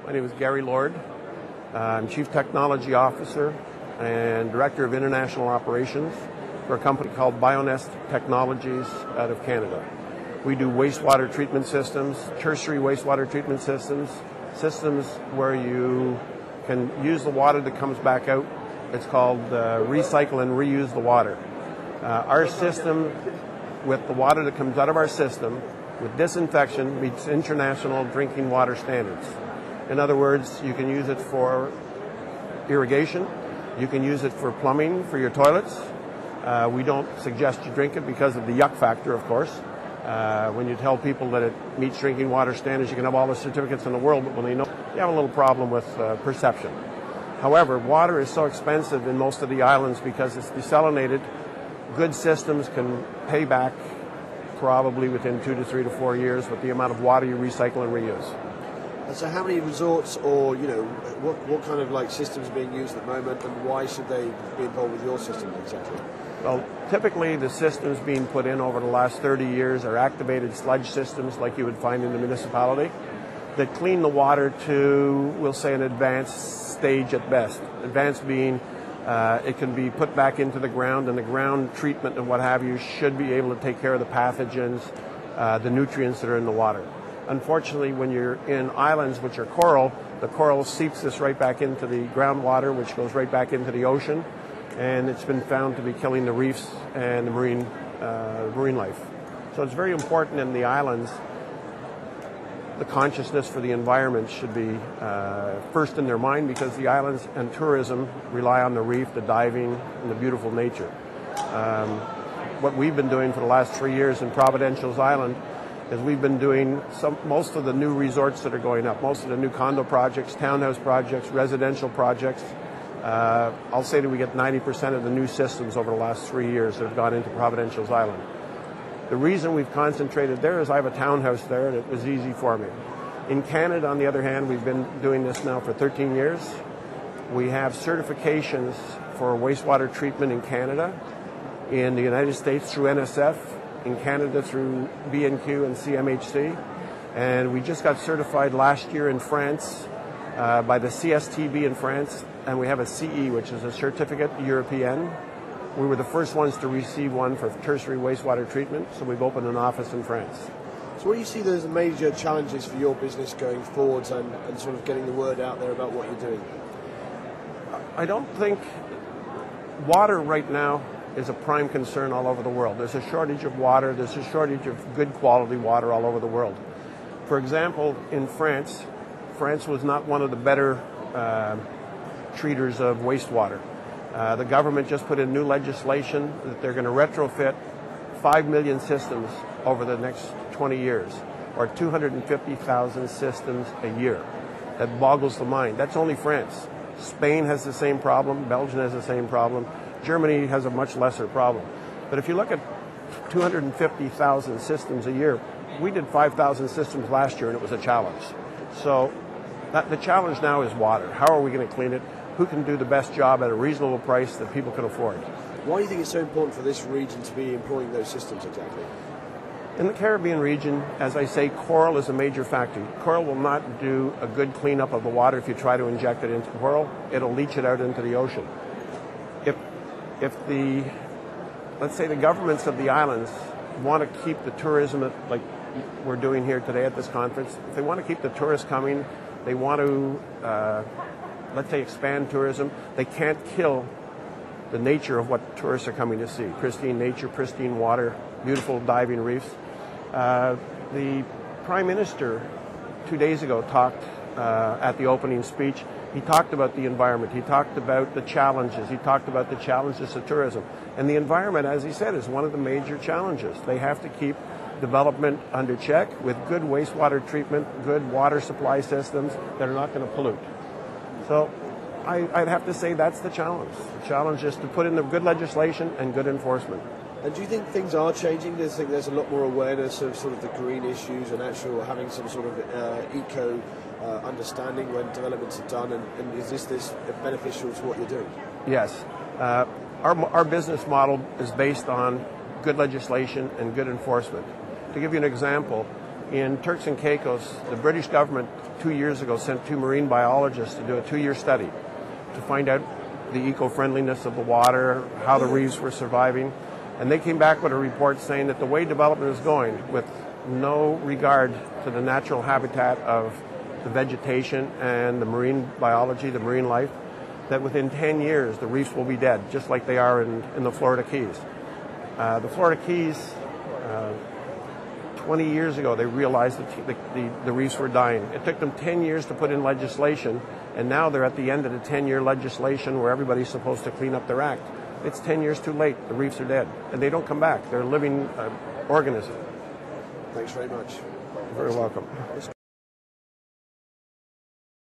My name is Gary Lord. I'm Chief Technology Officer and Director of International Operations for a company called Bionest Technologies out of Canada. We do wastewater treatment systems, tertiary wastewater treatment systems, systems where you can use the water that comes back out. It's called recycle and reuse the water. Our system, with the water that comes out of our system, with disinfection, meets international drinking water standards. In other words, you can use it for irrigation, you can use it for plumbing for your toilets. We don't suggest you drink it because of the yuck factor, of course. When you tell people that it meets drinking water standards, you can have all the certificates in the world, but when they know, you have a little problem with perception. However, water is so expensive in most of the islands because it's desalinated. Good systems can pay back probably within 2 to 3 to 4 years with the amount of water you recycle and reuse. And so how many resorts or, what kind of systems are being used at the moment, and why should they be involved with your system exactly? Well, typically the systems being put in over the last 30 years are activated sludge systems like you would find in the municipality that clean the water to, we'll say, an advanced stage at best. Advanced being it can be put back into the ground, and the ground treatment and what have you should be able to take care of the pathogens, the nutrients that are in the water. Unfortunately, when you're in islands which are coral, the coral seeps this right back into the groundwater, which goes right back into the ocean, and it's been found to be killing the reefs and the marine life. So it's very important in the islands. The consciousness for the environment should be first in their mind, because the islands and tourism rely on the reef, the diving, and the beautiful nature. What we've been doing for the last 3 years in Providential's Island is we've been doing most of the new resorts that are going up, most of the new condo projects, townhouse projects, residential projects. I'll say that we get 90% of the new systems over the last 3 years that have gone into Providential's Island. The reason we've concentrated there is I have a townhouse there, and it was easy for me. In Canada, on the other hand, we've been doing this now for 13 years. We have certifications for wastewater treatment in Canada, in the United States through NSF, in Canada through B&Q and CMHC, and we just got certified last year in France by the CSTB in France, and we have a CE, which is a Certificate European. We were the first ones to receive one for tertiary wastewater treatment, so we've opened an office in France. So what do you see as the major challenges for your business going forwards and sort of getting the word out there about what you're doing? I don't think water right now is a prime concern all over the world. There's a shortage of water, there's a shortage of good quality water all over the world. For example, in France, France was not one of the better treaters of wastewater. The government just put in new legislation that they're going to retrofit 5 million systems over the next 20 years, or 250,000 systems a year. That boggles the mind. That's only France. Spain has the same problem. Belgium has the same problem. Germany has a much lesser problem. But if you look at 250,000 systems a year, we did 5,000 systems last year, and it was a challenge. So the challenge now is water. How are we going to clean it? Who can do the best job at a reasonable price that people can afford? Why do you think it's so important for this region to be employing those systems exactly? In the Caribbean region, as I say, coral is a major factor. Coral will not do a good cleanup of the water if you try to inject it into coral. It'll leach it out into the ocean. If let's say the governments of the islands want to keep the tourism like we're doing here today at this conference, if they want to keep the tourists coming, they want to, let's say, expand tourism, they can't kill the nature of what tourists are coming to see. Pristine nature, pristine water, beautiful diving reefs. The Prime Minister 2 days ago talked at the opening speech. He talked about the environment. He talked about the challenges. He talked about the challenges of tourism. And the environment, as he said, is one of the major challenges. They have to keep development under check with good wastewater treatment, good water supply systems that are not going to pollute. So I'd have to say that's the challenge. The challenge is to put in the good legislation and good enforcement. And do you think things are changing? Do you think there's a lot more awareness of sort of the green issues and actual having some sort of eco understanding when developments are done? And is this beneficial to what you're doing? Yes. Our business model is based on good legislation and good enforcement. To give you an example, In Turks and Caicos, the British government 2 years ago sent 2 marine biologists to do a 2-year study to find out the eco-friendliness of the water, how the reefs were surviving. And they came back with a report saying that the way development is going, with no regard to the natural habitat of the vegetation and the marine biology, the marine life, that within 10 years the reefs will be dead, just like they are in the Florida Keys. The Florida Keys, 20 years ago, they realized that the reefs were dying. It took them 10 years to put in legislation, and now they're at the end of the 10-year legislation where everybody's supposed to clean up their act. It's 10 years too late. The reefs are dead, and they don't come back. They're a living organism. Thanks very much. You're very welcome. Let's